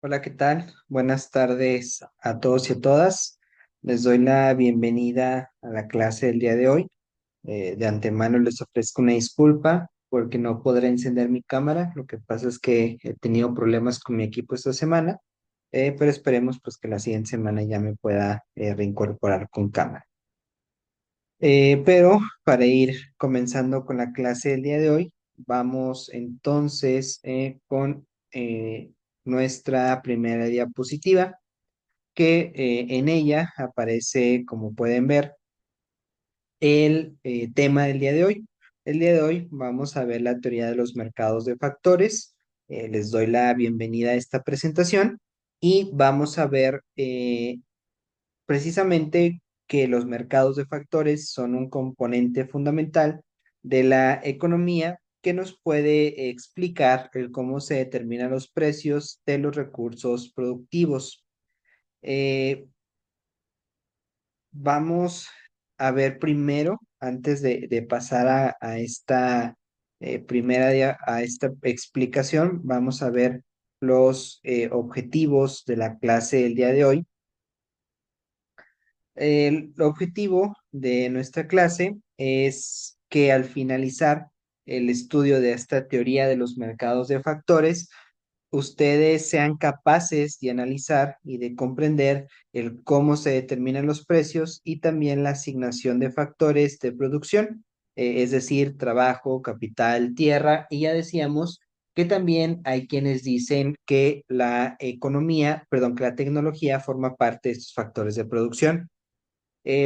Hola, ¿qué tal? Buenas tardes a todos y a todas. Les doy la bienvenida a la clase del día de hoy. De antemano les ofrezco una disculpa porque no podré encender mi cámara. Lo que pasa es que he tenido problemas con mi equipo esta semana, pero esperemos pues que la siguiente semana ya me pueda reincorporar con cámara. Pero para ir comenzando con la clase del día de hoy, vamos entonces con nuestra primera diapositiva, que en ella aparece, como pueden ver, el tema del día de hoy. El día de hoy vamos a ver la teoría de los mercados de factores. Les doy la bienvenida a esta presentación y vamos a ver precisamente que los mercados de factores son un componente fundamental de la economía que nos puede explicar el cómo se determinan los precios de los recursos productivos. Eh, Vamos a ver primero, antes de pasar a esta a esta explicación, vamos a ver los objetivos de la clase del día de hoy. El objetivo de nuestra clase es que al finalizar el estudio de esta teoría de los mercados de factores, ustedes sean capaces de analizar y de comprender el cómo se determinan los precios y también la asignación de factores de producción, es decir, trabajo, capital, tierra, y ya decíamos que también hay quienes dicen que la economía, perdón, que la tecnología forma parte de estos factores de producción.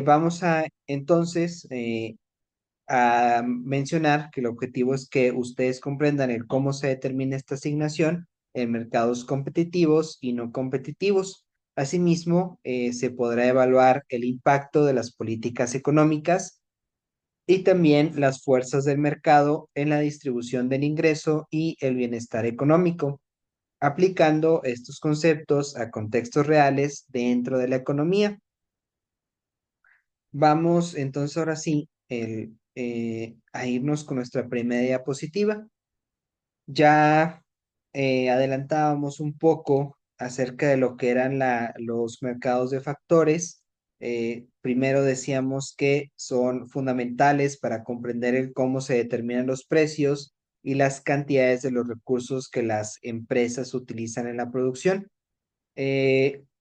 Vamos a entonces a mencionar que el objetivo es que ustedes comprendan el cómo se determina esta asignación en mercados competitivos y no competitivos. Asimismo, se podrá evaluar el impacto de las políticas económicas y también las fuerzas del mercado en la distribución del ingreso y el bienestar económico, aplicando estos conceptos a contextos reales dentro de la economía. Vamos entonces ahora sí a irnos con nuestra primera diapositiva. Ya adelantábamos un poco acerca de lo que eran los mercados de factores. Primero decíamos que son fundamentales para comprender el cómo se determinan los precios y las cantidades de los recursos que las empresas utilizan en la producción.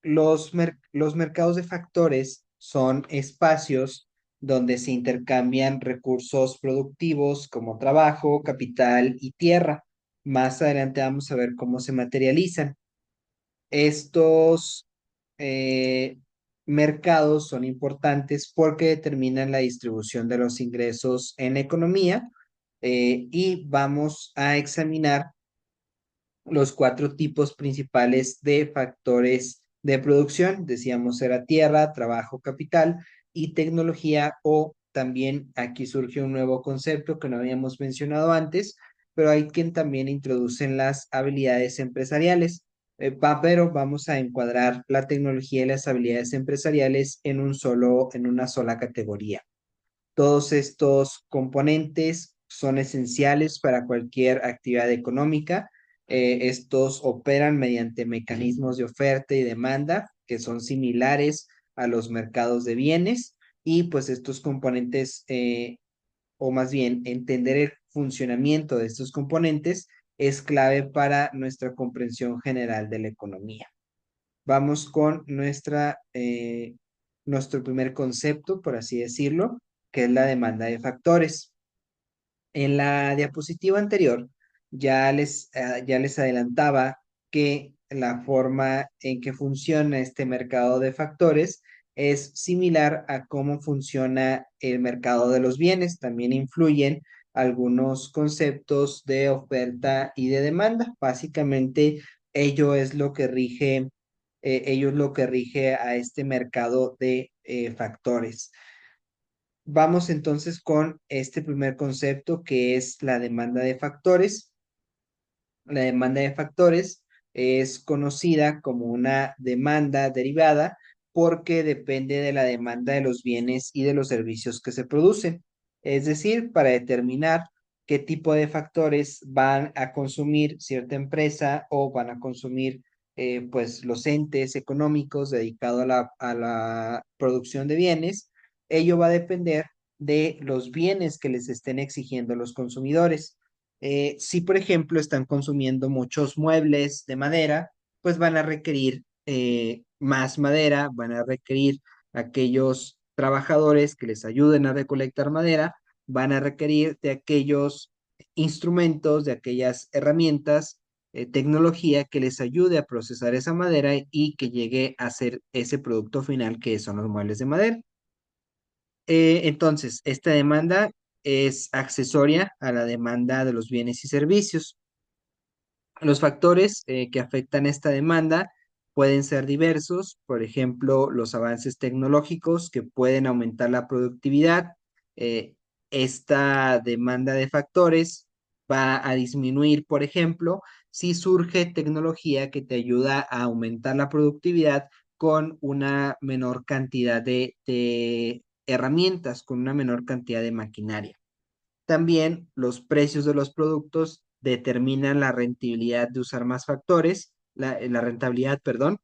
Los mercados de factores son espacios donde se intercambian recursos productivos como trabajo, capital y tierra. Más adelante vamos a ver cómo se materializan. Estos eh, mercados son importantes porque determinan la distribución de los ingresos en la economía, y vamos a examinar los cuatro tipos principales de factores de producción. Decíamos era tierra, trabajo, capital y tecnología, o también aquí surge un nuevo concepto que no habíamos mencionado antes, pero hay quien también introducen las habilidades empresariales. Pero vamos a encuadrar la tecnología y las habilidades empresariales en una sola categoría. Todos estos componentes son esenciales para cualquier actividad económica. Estos operan mediante mecanismos de oferta y demanda que son similares a los mercados de bienes, y pues estos componentes, o más bien entender el funcionamiento de estos componentes, es clave para nuestra comprensión general de la economía. Vamos con nuestro primer concepto, por así decirlo, que es la demanda de factores. En la diapositiva anterior ya les adelantaba que la forma en que funciona este mercado de factores es similar a cómo funciona el mercado de los bienes. También influyen algunos conceptos de oferta y de demanda. Básicamente, ello es lo que rige, ello es lo que rige a este mercado de factores. Vamos entonces con este primer concepto, que es la demanda de factores. La demanda de factores es conocida como una demanda derivada porque depende de la demanda de los bienes y de los servicios que se producen. Es decir, para determinar qué tipo de factores van a consumir cierta empresa o van a consumir pues los entes económicos dedicados a la producción de bienes, ello va a depender de los bienes que les estén exigiendo los consumidores. Si, por ejemplo, están consumiendo muchos muebles de madera, pues van a requerir más madera, van a requerir aquellos trabajadores que les ayuden a recolectar madera, van a requerir de aquellos instrumentos, de aquellas herramientas, tecnología que les ayude a procesar esa madera y que llegue a ser ese producto final que son los muebles de madera. Entonces, esta demanda es accesoria a la demanda de los bienes y servicios. Los factores que afectan esta demanda pueden ser diversos, por ejemplo, los avances tecnológicos que pueden aumentar la productividad. Eh, Esta demanda de factores va a disminuir, por ejemplo, si surge tecnología que te ayuda a aumentar la productividad con una menor cantidad de herramientas, con una menor cantidad de maquinaria. También los precios de los productos determinan la rentabilidad de usar más factores, la rentabilidad, perdón.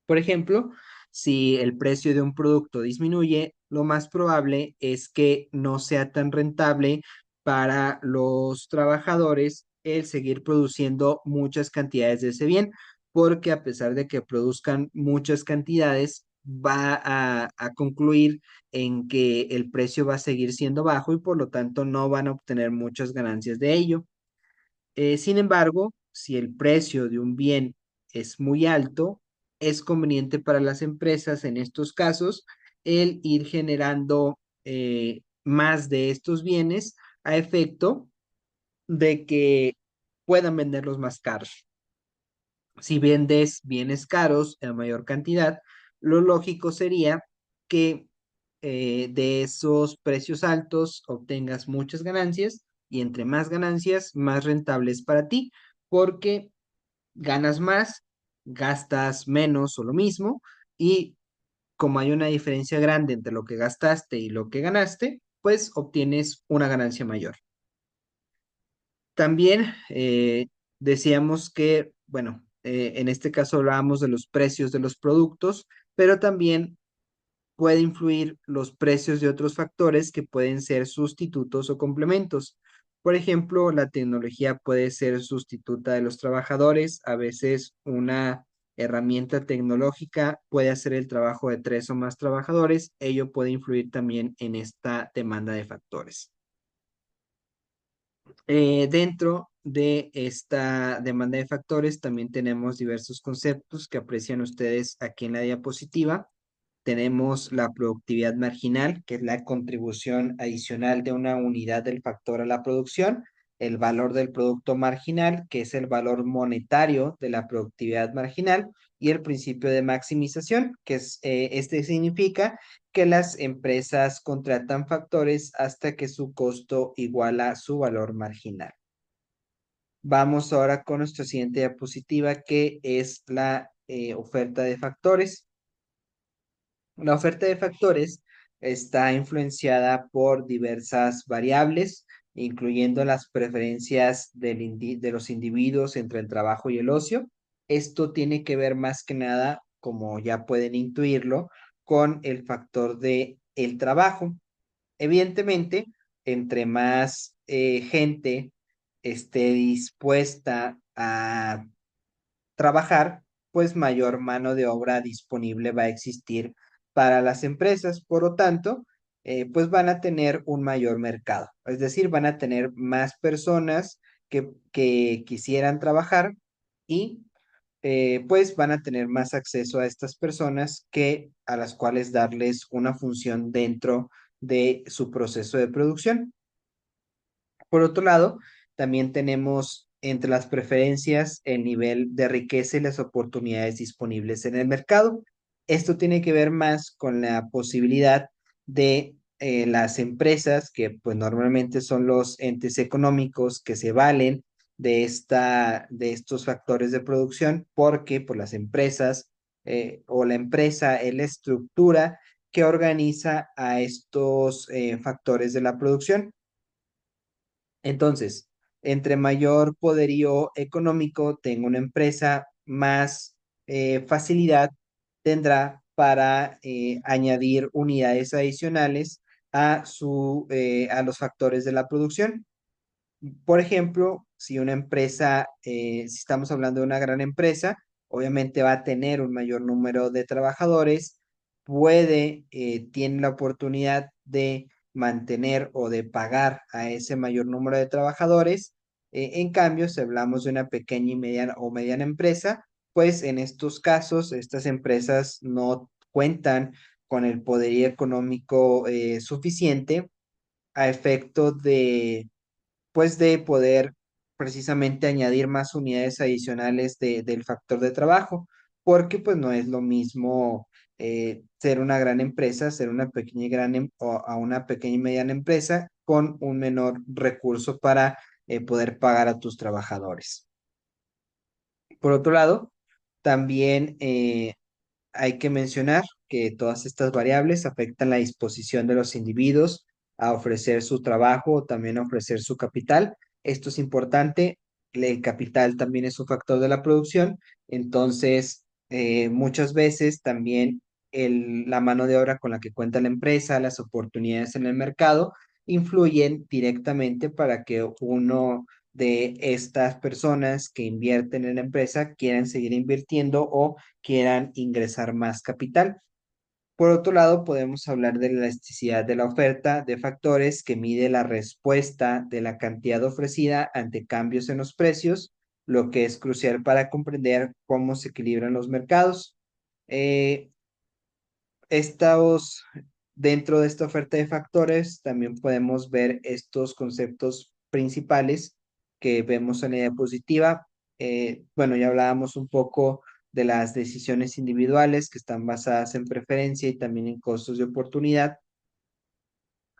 Por ejemplo, si el precio de un producto disminuye, lo más probable es que no sea tan rentable para los trabajadores el seguir produciendo muchas cantidades de ese bien, porque a pesar de que produzcan muchas cantidades, va a concluir en que el precio va a seguir siendo bajo y por lo tanto no van a obtener muchas ganancias de ello. Sin embargo, si el precio de un bien es muy alto, es conveniente para las empresas en estos casos el ir generando más de estos bienes a efecto de que puedan venderlos más caros. Si vendes bienes caros en mayor cantidad, lo lógico sería que de esos precios altos obtengas muchas ganancias y entre más ganancias, más rentables para ti, porque ganas más, gastas menos o lo mismo, y como hay una diferencia grande entre lo que gastaste y lo que ganaste, pues obtienes una ganancia mayor. También decíamos que, bueno, en este caso hablábamos de los precios de los productos, pero también puede influir los precios de otros factores que pueden ser sustitutos o complementos. Por ejemplo, la tecnología puede ser sustituta de los trabajadores. A veces una herramienta tecnológica puede hacer el trabajo de tres o más trabajadores. Ello puede influir también en esta demanda de factores. Dentro de esta demanda de factores también tenemos diversos conceptos que aprecian ustedes aquí en la diapositiva. Tenemos la productividad marginal, que es la contribución adicional de una unidad del factor a la producción, el valor del producto marginal, que es el valor monetario de la productividad marginal, y el principio de maximización, que es, este significa que las empresas contratan factores hasta que su costo iguala su valor marginal. Vamos ahora con nuestra siguiente diapositiva, que es la oferta de factores. La oferta de factores está influenciada por diversas variables, incluyendo las preferencias de los individuos entre el trabajo y el ocio. Esto tiene que ver más que nada, como ya pueden intuirlo, con el factor de el trabajo. Evidentemente, entre más gente esté dispuesta a trabajar, pues mayor mano de obra disponible va a existir para las empresas. Por lo tanto, pues van a tener un mayor mercado. Es decir, van a tener más personas que quisieran trabajar y pues van a tener más acceso a estas personas que a las cuales darles una función dentro de su proceso de producción. Por otro lado, también tenemos entre las preferencias el nivel de riqueza y las oportunidades disponibles en el mercado. Esto tiene que ver más con la posibilidad de las empresas, que pues normalmente son los entes económicos que se valen de estos factores de producción, porque pues, las empresas o la empresa es la estructura que organiza a estos factores de la producción. Entonces, Entre mayor poderío económico tenga una empresa, más facilidad tendrá para añadir unidades adicionales a los factores de la producción. Por ejemplo, si una empresa, si estamos hablando de una gran empresa, obviamente va a tener un mayor número de trabajadores, tiene la oportunidad de mantener o de pagar a ese mayor número de trabajadores. En cambio, si hablamos de una pequeña y mediana empresa, pues en estos casos, estas empresas no cuentan con el poder económico suficiente a efecto de pues de poder precisamente añadir más unidades adicionales del factor de trabajo, porque pues no es lo mismo ser una gran empresa, ser una pequeña y o a una pequeña y mediana empresa con un menor recurso para poder pagar a tus trabajadores. Por otro lado, también hay que mencionar que todas estas variables afectan la disposición de los individuos a ofrecer su trabajo o también a ofrecer su capital. Esto es importante. El capital también es un factor de la producción. Entonces, muchas veces también la mano de obra con la que cuenta la empresa, las oportunidades en el mercado, influyen directamente para que uno de estas personas que invierten en la empresa quieran seguir invirtiendo o quieran ingresar más capital. Por otro lado, podemos hablar de la elasticidad de la oferta de factores que mide la respuesta de la cantidad ofrecida ante cambios en los precios, lo que es crucial para comprender cómo se equilibran los mercados. Eh, estos, Dentro de esta oferta de factores, también podemos ver estos conceptos principales que vemos en la diapositiva. Bueno, ya hablábamos un poco de las decisiones individuales que están basadas en preferencia y también en costos de oportunidad,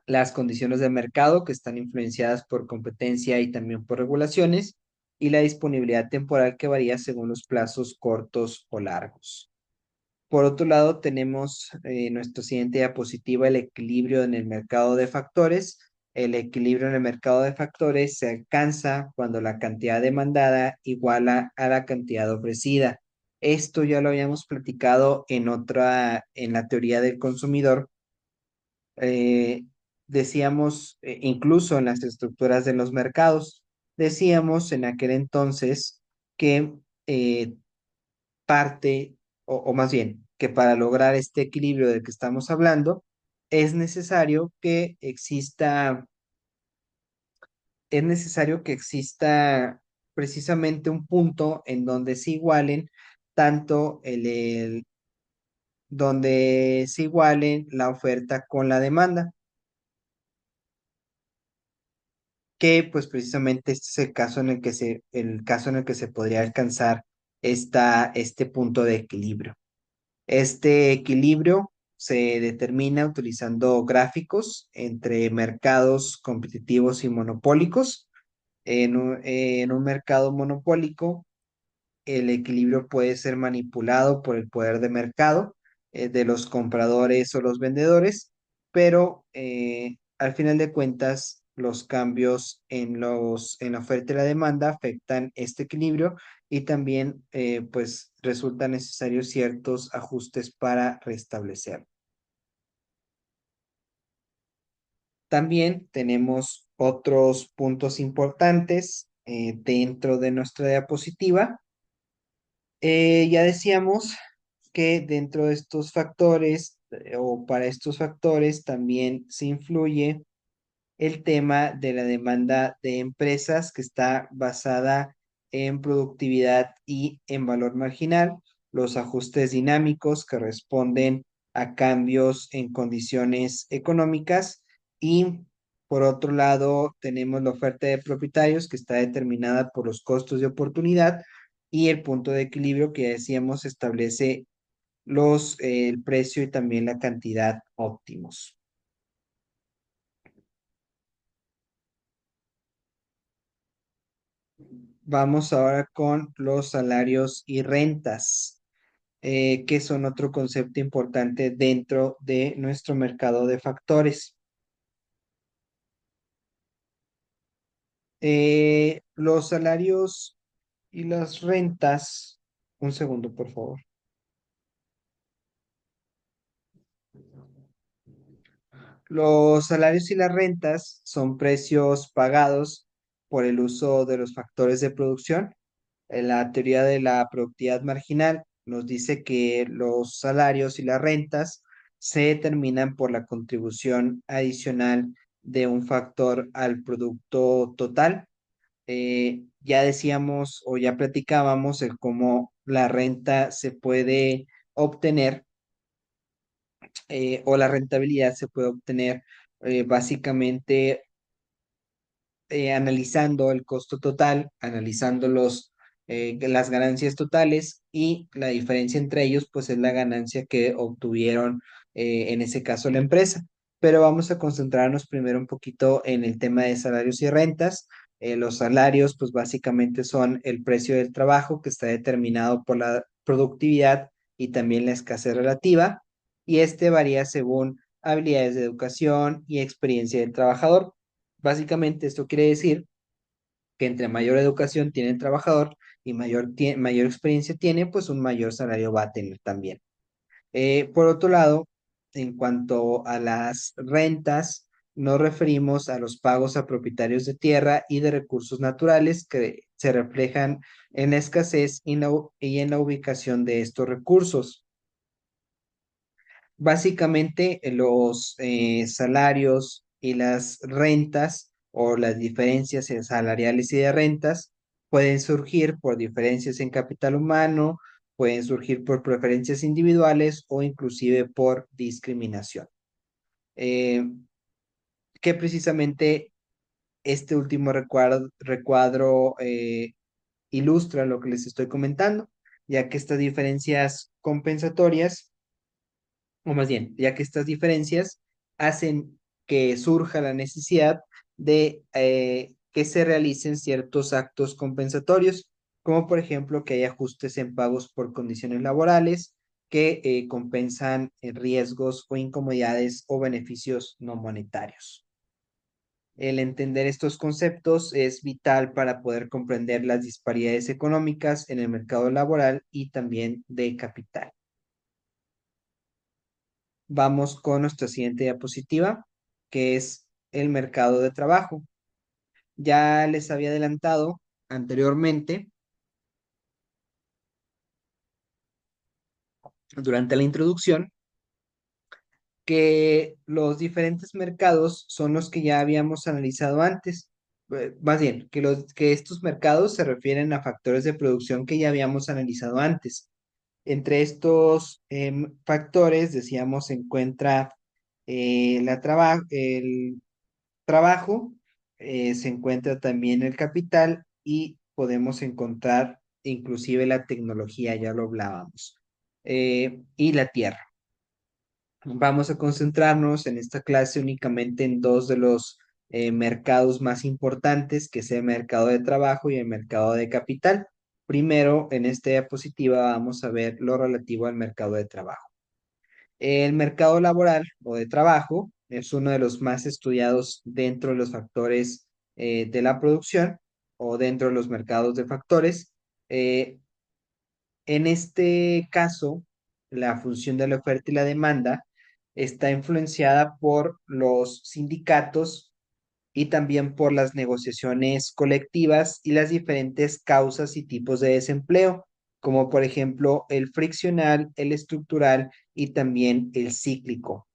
las condiciones de mercado que están influenciadas por competencia y también por regulaciones, y la disponibilidad temporal que varía según los plazos cortos o largos. Por otro lado, tenemos nuestra siguiente diapositiva, el equilibrio en el mercado de factores. El equilibrio en el mercado de factores se alcanza cuando la cantidad demandada iguala a la cantidad ofrecida. Esto ya lo habíamos platicado en la teoría del consumidor. Eh, Decíamos, incluso en las estructuras de los mercados, decíamos en aquel entonces que eh, parte, o más bien, que para lograr este equilibrio del que estamos hablando, es necesario que es necesario que exista precisamente un punto en donde se igualen tanto donde se igualen la oferta con la demanda, que pues precisamente este es el caso en el caso en el que se podría alcanzar este punto de equilibrio. Este equilibrio se determina utilizando gráficos entre mercados competitivos y monopólicos. En un mercado monopólico, el equilibrio puede ser manipulado por el poder de mercado de los compradores o los vendedores, pero al final de cuentas, los cambios en la oferta y la demanda afectan este equilibrio y también pues resultan necesarios ciertos ajustes para restablecerlo. También tenemos otros puntos importantes dentro de nuestra diapositiva. Ya decíamos que dentro de estos factores o para estos factores también se influye el tema de la demanda de empresas que está basada en productividad y en valor marginal, los ajustes dinámicos que responden a cambios en condiciones económicas y por otro lado tenemos la oferta de propietarios que está determinada por los costos de oportunidad y el punto de equilibrio que ya decíamos establece el precio y también la cantidad óptimos. Vamos ahora con los salarios y rentas, que son otro concepto importante dentro de nuestro mercado de factores. Los salarios y las rentas, un segundo, por favor. Los salarios y las rentas son precios pagados por el uso de los factores de producción. En la teoría de la productividad marginal nos dice que los salarios y las rentas se determinan por la contribución adicional de un factor al producto total. Ya decíamos o ya platicábamos el cómo la renta se puede obtener o la rentabilidad se puede obtener básicamente analizando el costo total, analizando las ganancias totales y la diferencia entre ellos, pues es la ganancia que obtuvieron en ese caso la empresa. Pero vamos a concentrarnos primero un poquito en el tema de salarios y rentas. Los salarios, pues básicamente son el precio del trabajo que está determinado por la productividad y también la escasez relativa, y este varía según habilidades de educación y experiencia del trabajador. Básicamente, esto quiere decir que entre mayor educación tiene el trabajador y mayor experiencia tiene, pues un mayor salario va a tener también. Por otro lado, en cuanto a las rentas, nos referimos a los pagos a propietarios de tierra y de recursos naturales que se reflejan en la escasez y en la ubicación de estos recursos. Básicamente, los salarios y las rentas o las diferencias en salariales y de rentas pueden surgir por diferencias en capital humano, pueden surgir por preferencias individuales o inclusive por discriminación. Eh, que precisamente este último recuadro ilustra lo que les estoy comentando, ya que estas diferencias compensatorias, o más bien, ya que estas diferencias hacen que surja la necesidad de que se realicen ciertos actos compensatorios, como por ejemplo que hay ajustes en pagos por condiciones laborales que compensan riesgos o incomodidades o beneficios no monetarios. El entender estos conceptos es vital para poder comprender las disparidades económicas en el mercado laboral y también de capital. Vamos con nuestra siguiente diapositiva, que es el mercado de trabajo. Ya les había adelantado anteriormente, durante la introducción, que los diferentes mercados son los que ya habíamos analizado antes. Más bien, que estos mercados se refieren a factores de producción que ya habíamos analizado antes. Entre estos factores, decíamos, se encuentra el trabajo, se encuentra también el capital y podemos encontrar inclusive la tecnología, ya lo hablábamos, y la tierra. Vamos a concentrarnos en esta clase únicamente en dos de los mercados más importantes, que es el mercado de trabajo y el mercado de capital. Primero, en esta diapositiva vamos a ver lo relativo al mercado de trabajo. El mercado laboral o de trabajo es uno de los más estudiados dentro de los factores de la producción o dentro de los mercados de factores. Eh, en este caso, la función de la oferta y la demanda está influenciada por los sindicatos y también por las negociaciones colectivas y las diferentes causas y tipos de desempleo, como por ejemplo el friccional, el estructural y también el cíclico.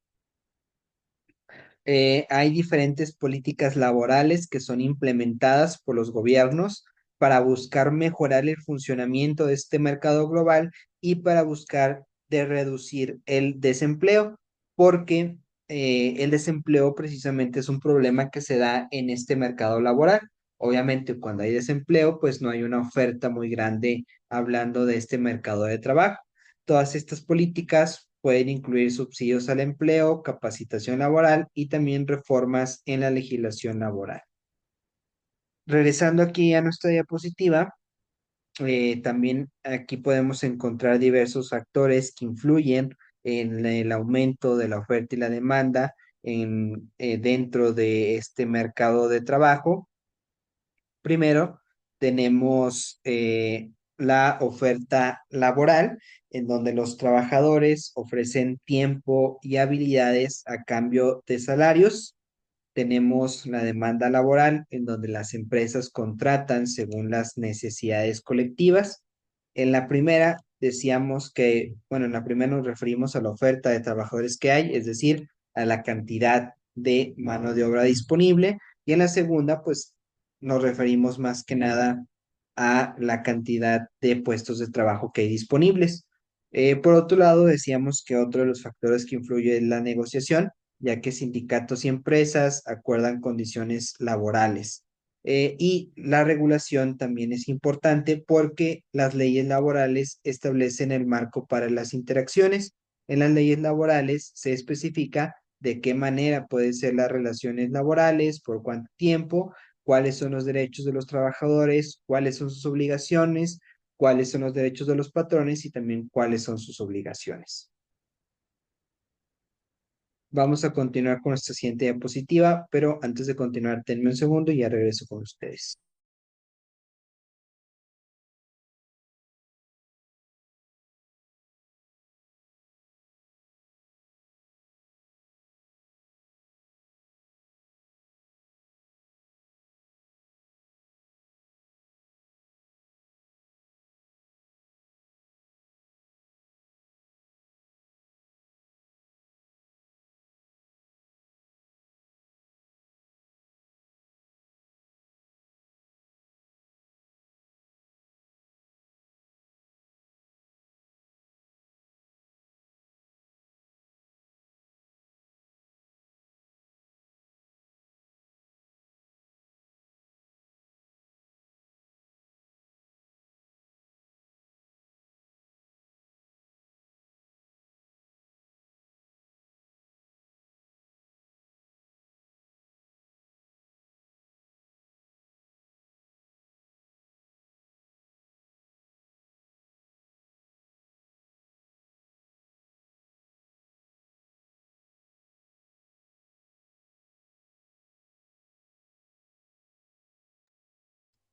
Hay diferentes políticas laborales que son implementadas por los gobiernos para buscar mejorar el funcionamiento de este mercado global y para buscar de reducir el desempleo, porque el desempleo precisamente es un problema que se da en este mercado laboral. Obviamente, cuando hay desempleo, pues no hay una oferta muy grande hablando de este mercado de trabajo. Todas estas políticas pueden incluir subsidios al empleo, capacitación laboral y también reformas en la legislación laboral. Regresando aquí a nuestra diapositiva, también aquí podemos encontrar diversos factores que influyen en el aumento de la oferta y la demanda dentro de este mercado de trabajo. Primero, tenemos la oferta laboral, en donde los trabajadores ofrecen tiempo y habilidades a cambio de salarios. Tenemos la demanda laboral, en donde las empresas contratan según las necesidades colectivas. En la primera decíamos que, bueno, en la primera nos referimos a la oferta de trabajadores que hay, es decir, a la cantidad de mano de obra disponible. Y en la segunda, pues nos referimos más que nada a la cantidad de puestos de trabajo que hay disponibles. Por otro lado, decíamos que otro de los factores que influye es la negociación, ya que sindicatos y empresas acuerdan condiciones laborales. Y la regulación también es importante porque las leyes laborales establecen el marco para las interacciones. En las leyes laborales se especifica de qué manera pueden ser las relaciones laborales, por cuánto tiempo, cuáles son los derechos de los trabajadores, cuáles son sus obligaciones, cuáles son los derechos de los patrones y también cuáles son sus obligaciones. Vamos a continuar con nuestra siguiente diapositiva, pero antes de continuar, denme un segundo y ya regreso con ustedes.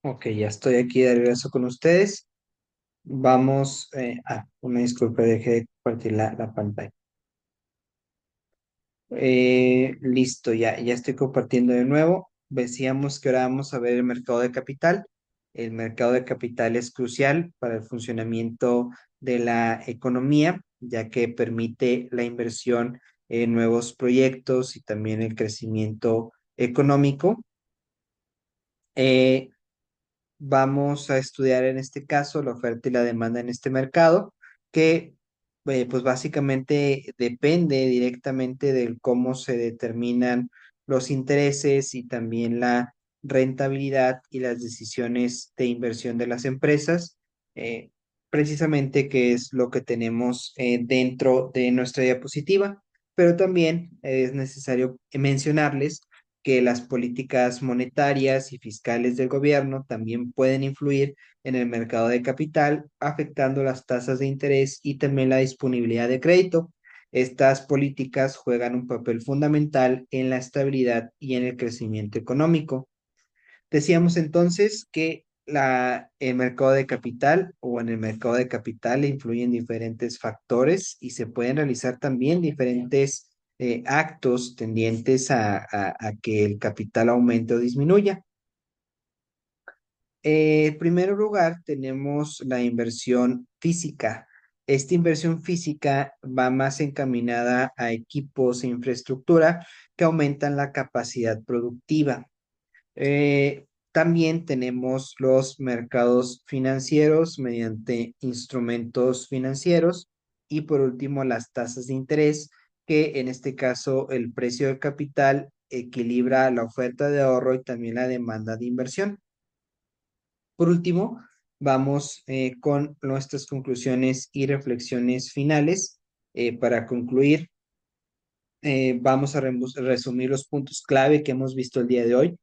Ok, ya estoy aquí de regreso con ustedes. Vamos, una disculpa, dejé de compartir la pantalla. Listo, ya estoy compartiendo de nuevo. Decíamos que ahora vamos a ver el mercado de capital. El mercado de capital es crucial para el funcionamiento de la economía, ya que permite la inversión en nuevos proyectos y también el crecimiento económico. Eh, Vamos a estudiar en este caso la oferta y la demanda en este mercado, que pues básicamente depende directamente del cómo se determinan los intereses y también la rentabilidad y las decisiones de inversión de las empresas, eh, precisamente que es lo que tenemos dentro de nuestra diapositiva, pero también es necesario mencionarles que las políticas monetarias y fiscales del gobierno también pueden influir en el mercado de capital, afectando las tasas de interés y también la disponibilidad de crédito. Estas políticas juegan un papel fundamental en la estabilidad y en el crecimiento económico. Decíamos entonces que el mercado de capital o en el mercado de capital influyen diferentes factores y se pueden realizar también diferentes actos tendientes a que el capital aumente o disminuya. En primer lugar, tenemos la inversión física. Esta inversión física va más encaminada a equipos e infraestructura que aumentan la capacidad productiva. También tenemos los mercados financieros mediante instrumentos financieros y por último las tasas de interés, que en este caso el precio del capital equilibra la oferta de ahorro y también la demanda de inversión. Por último, vamos con nuestras conclusiones y reflexiones finales. Para concluir, vamos a resumir los puntos clave que hemos visto el día de hoy.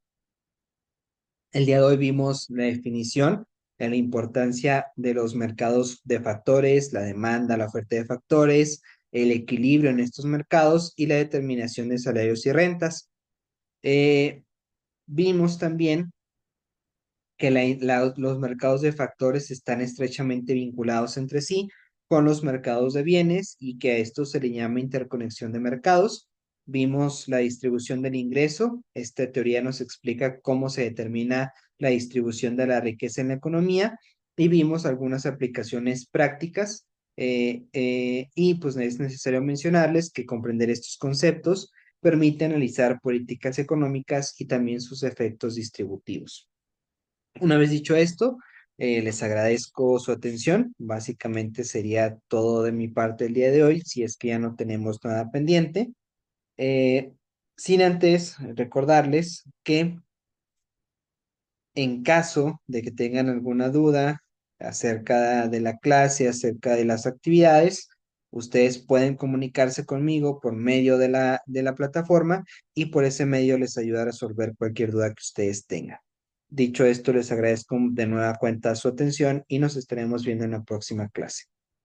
El día de hoy vimos la definición de la importancia de los mercados de factores, la demanda, la oferta de factores, el equilibrio en estos mercados y la determinación de salarios y rentas. Eh, Vimos también que los mercados de factores están estrechamente vinculados entre sí con los mercados de bienes y que a esto se le llama interconexión de mercados. Vimos la distribución del ingreso. Esta teoría nos explica cómo se determina la distribución de la riqueza en la economía y vimos algunas aplicaciones prácticas y pues es necesario mencionarles que comprender estos conceptos permite analizar políticas económicas y también sus efectos distributivos. Una vez dicho esto, les agradezco su atención. Básicamente sería todo de mi parte el día de hoy, si es que ya no tenemos nada pendiente. Eh, Sin antes recordarles que en caso de que tengan alguna duda acerca de la clase, acerca de las actividades, ustedes pueden comunicarse conmigo por medio de la plataforma y por ese medio les ayudaré a resolver cualquier duda que ustedes tengan. Dicho esto, les agradezco de nueva cuenta su atención y nos estaremos viendo en la próxima clase.